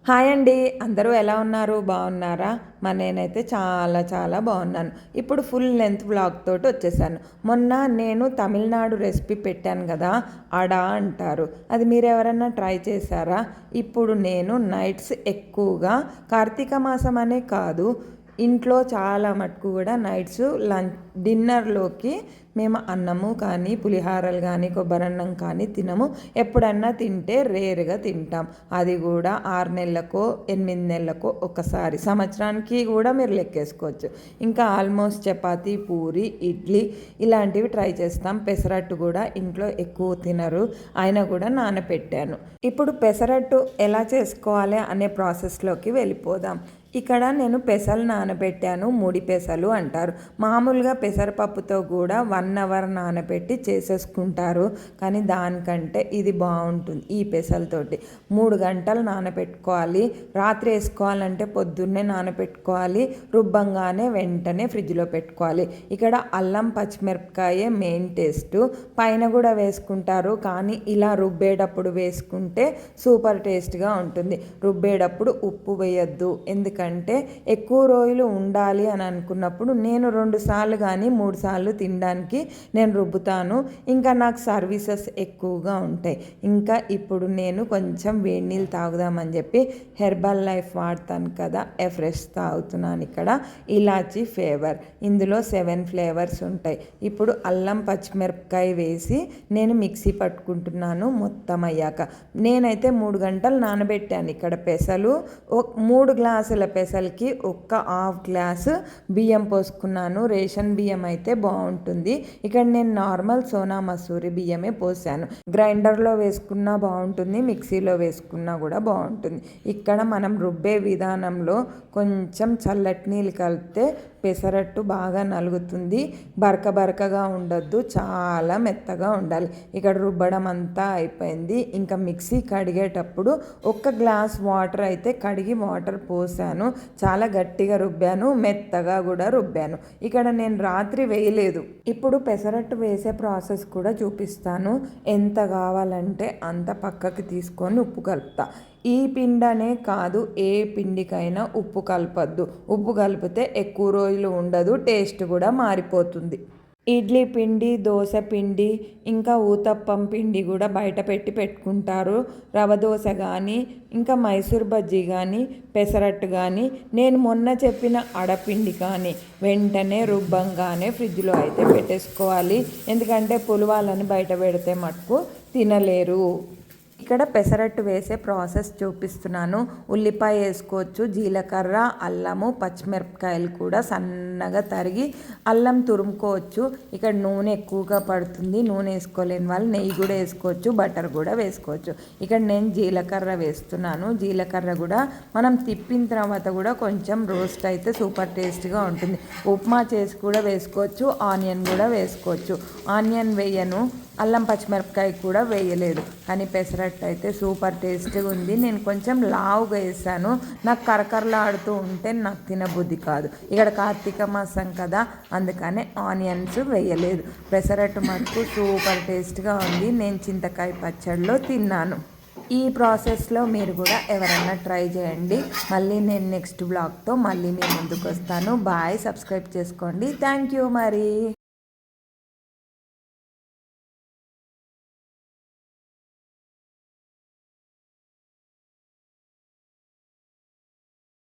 Hi అండి. అందరూ ఎలా ఉన్నారు? బాగున్నారా? నేనైతే చాలా బాగున్నాను. ఇప్పుడు ఫుల్ లెంత్ వ్లాగ్ తోటి వచ్చేసాను. మొన్న నేను తమిళనాడు రెసిపీ పెట్టాను కదా, అడా అంటారు. అది మీరు ఎవరైనా ట్రై చేశారా? ఇప్పుడు నేను నైట్స్ ఎక్కువగా కార్తీక మాసం అనే కాదు, ఇంట్లో చాలా మటుకు కూడా నైట్స్ డిన్నర్లోకి మేము అన్నము కానీ పులిహారలు కానీ కొబ్బరన్నం కానీ తినము. ఎప్పుడన్నా తింటే రేరుగా తింటాం. అది కూడా 6 నెలలకో 8 నెలలకో ఒకసారి, సంవత్సరానికి కూడా మీరు లెక్కేసుకోవచ్చు. ఇంకా ఆల్మోస్ట్ చపాతీ, పూరి, ఇడ్లీ ఇలాంటివి ట్రై చేస్తాం. పెసరట్టు కూడా ఇంట్లో ఎక్కువ తినరు, అయినా కూడా నానబెట్టాను. ఇప్పుడు పెసరట్టు ఎలా చేసుకోవాలి అనే ప్రాసెస్లోకి వెళ్ళిపోదాం. ఇక్కడ నేను పెసలు నానబెట్టాను. ముడి పెసలు అంటారు. మామూలుగా పెసరపప్పుతో కూడా 1 అవర్ నానబెట్టి చేసేసుకుంటారు, కానీ దానికంటే ఇది బాగుంటుంది. ఈ పెసలతోటి 3 గంటలు నానబెట్టుకోవాలి. రాత్రి వేసుకోవాలంటే పొద్దున్నే నానబెట్టుకోవాలి. రుబ్బంగానే వెంటనే ఫ్రిడ్జ్లో పెట్టుకోవాలి. ఇక్కడ అల్లం పచ్చిమిరపకాయ మెయిన్ టేస్ట్. పైన కూడా వేసుకుంటారు, కానీ ఇలా రుబ్బేటప్పుడు వేసుకుంటే సూపర్ టేస్ట్గా ఉంటుంది. రుబ్బేటప్పుడు ఉప్పు వేయద్దు, ఎందుకంటే ఎక్కువ రోజులు ఉండాలి అని అనుకున్నప్పుడు నేను 2 సార్లు కానీ 3 సార్లు తినడానికి నేను రుబ్బుతాను. ఇంకా నాకు సర్వీసెస్ ఎక్కువగా ఉంటాయి. ఇంకా ఇప్పుడు నేను కొంచెం వేడి నీళ్ళు తాగుదామని చెప్పి హెర్బల్ లైఫ్ వాడతాను కదా, ఫ్రెష్ తాగుతున్నాను. ఇక్కడ ఇలాచీ ఫ్లేవర్, ఇందులో 7 ఫ్లేవర్స్ ఉంటాయి. ఇప్పుడు అల్లం పచ్చిమిరపకాయ వేసి నేను మిక్సీ పట్టుకుంటున్నాను. మొత్తం అయ్యాక నేనైతే 3 గంటలు నానబెట్టాను. ఇక్కడ పెసలు 3 గ్లాసుల పెసలకి 1/2 గ్లాసు బియ్యం పోసుకున్నాను. రేషన్ బియ్యం అయితే బాగుంటుంది. ఇక్కడ నేను నార్మల్ సోనా మసూరి బియ్యమే పోసాను. గ్రైండర్లో వేసుకున్నా బాగుంటుంది, మిక్సీలో వేసుకున్నా కూడా బాగుంటుంది. ఇక్కడ మనం రుబ్బే విధానంలో కొంచెం చల్లటి నీళ్ళు కలిపితే పెసరట్టు బాగా నలుగుతుంది. బరకగా ఉండొద్దు, చాలా మెత్తగా ఉండాలి. ఇక్కడ రుబ్బడం అంతా అయిపోయింది. ఇంకా మిక్సీ కడిగేటప్పుడు 1 గ్లాస్ వాటర్ అయితే కడిగి వాటర్ పోసాను. చాలా గట్టిగా రుబ్బాను, మెత్తగా కూడా రుబ్బాను. ఇక్కడ నేను రాత్రి వేయలేదు. ఇప్పుడు పెసరట్టు వేసే ప్రాసెస్ కూడా చూపిస్తాను. ఎంత కావాలంటే అంత పక్కకి తీసుకొని ఉప్పు కలుపుతా. ఈ పిండనే కాదు, ఏ పిండికైనా ఉప్పు కలపద్దు. ఉప్పు కలిపితే ఎక్కువ రోజులు ఉండదు, టేస్ట్ కూడా మారిపోతుంది. ఇడ్లీ పిండి, దోశ పిండి, ఇంకా ఊతప్పం పిండి కూడా బయట పెట్టుకుంటారు. రవ దోశ కానీ, ఇంకా మైసూర్ బజ్జీ కానీ, పెసరట్టు కానీ, నేను మొన్న చెప్పిన అడపిండి కానీ వెంటనే రుబ్బంగానే ఫ్రిడ్జ్లో అయితే పెట్టేసుకోవాలి. ఎందుకంటే పులివాలని బయట పెడితే మటుకు తినలేరు. ఇక్కడ పెసరట్టు వేసే ప్రాసెస్ చూపిస్తున్నాను. ఉల్లిపాయ వేసుకోవచ్చు, జీలకర్ర, అల్లము, పచ్చిమిరపకాయలు కూడా సన్నగా తరిగి, అల్లం తురుముకోవచ్చు. ఇక్కడ నూనె ఎక్కువగా పడుతుంది, నూనె వేసుకోలేని వాళ్ళు నెయ్యి కూడా వేసుకోవచ్చు, బటర్ కూడా వేసుకోవచ్చు. ఇక్కడ నేను జీలకర్ర వేస్తున్నాను. జీలకర్ర కూడా మనం తిప్పిన తర్వాత కూడా కొంచెం రోస్ట్ అయితే సూపర్ టేస్ట్గా ఉంటుంది. ఉప్మా చేసి కూడా వేసుకోవచ్చు, ఆనియన్ కూడా వేసుకోవచ్చు. ఆనియన్ వేయను, అల్లం పచ్చిమిరపకాయ కూడా వేయలేదు, కానీ పెసరట్టు అయితే సూపర్ టేస్ట్గా ఉంది. నేను కొంచెం లావుగా వేసాను, నాకు కరకరలాడుతూ ఉంటే నాకు తినబుద్ధి కాదు. ఇక్కడ కార్తీక మాసం కదా, అందుకనే ఆనియన్స్ వేయలేదు. పెసరట్టు మటుకు సూపర్ టేస్ట్గా ఉంది. నేను చింతకాయ పచ్చడిలో తిన్నాను. ఈ ప్రాసెస్లో మీరు కూడా ఎవరైనా ట్రై చేయండి. మళ్ళీ నేను నెక్స్ట్ బ్లాగ్తో మళ్ళీ మీ ముందుకు వస్తాను. బాయ్, సబ్స్క్రైబ్ చేసుకోండి. Thank you. మరి